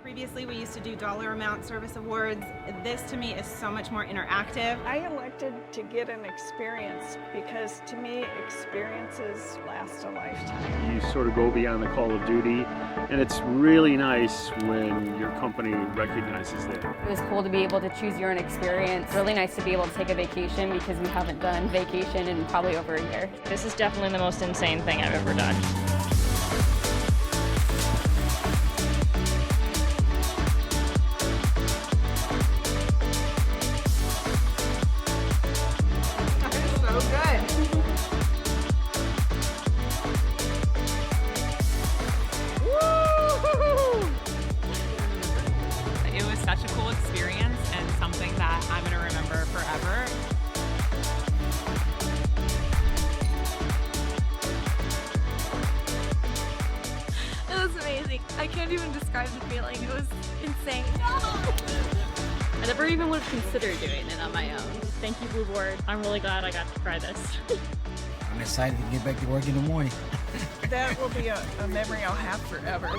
Previously, we used to do dollar amount service awards. This, to me, is so much more interactive. I elected to get an experience because, to me, experiences last a lifetime. You sort of go beyond the call of duty, and it's really nice when your company recognizes that. It was cool to be able to choose your own experience. Really nice to be able to take a vacation because we haven't done vacation in probably over a year. This is definitely the most insane thing I've ever done. It was such a cool experience and something that I'm going to remember forever. It was amazing. I can't even describe the feeling. It was insane. I never even would have considered doing it on my own. Thank you, Blueboard. I'm really glad I got to try this. I'm excited to get back to work in the morning. That will be a memory I'll have forever.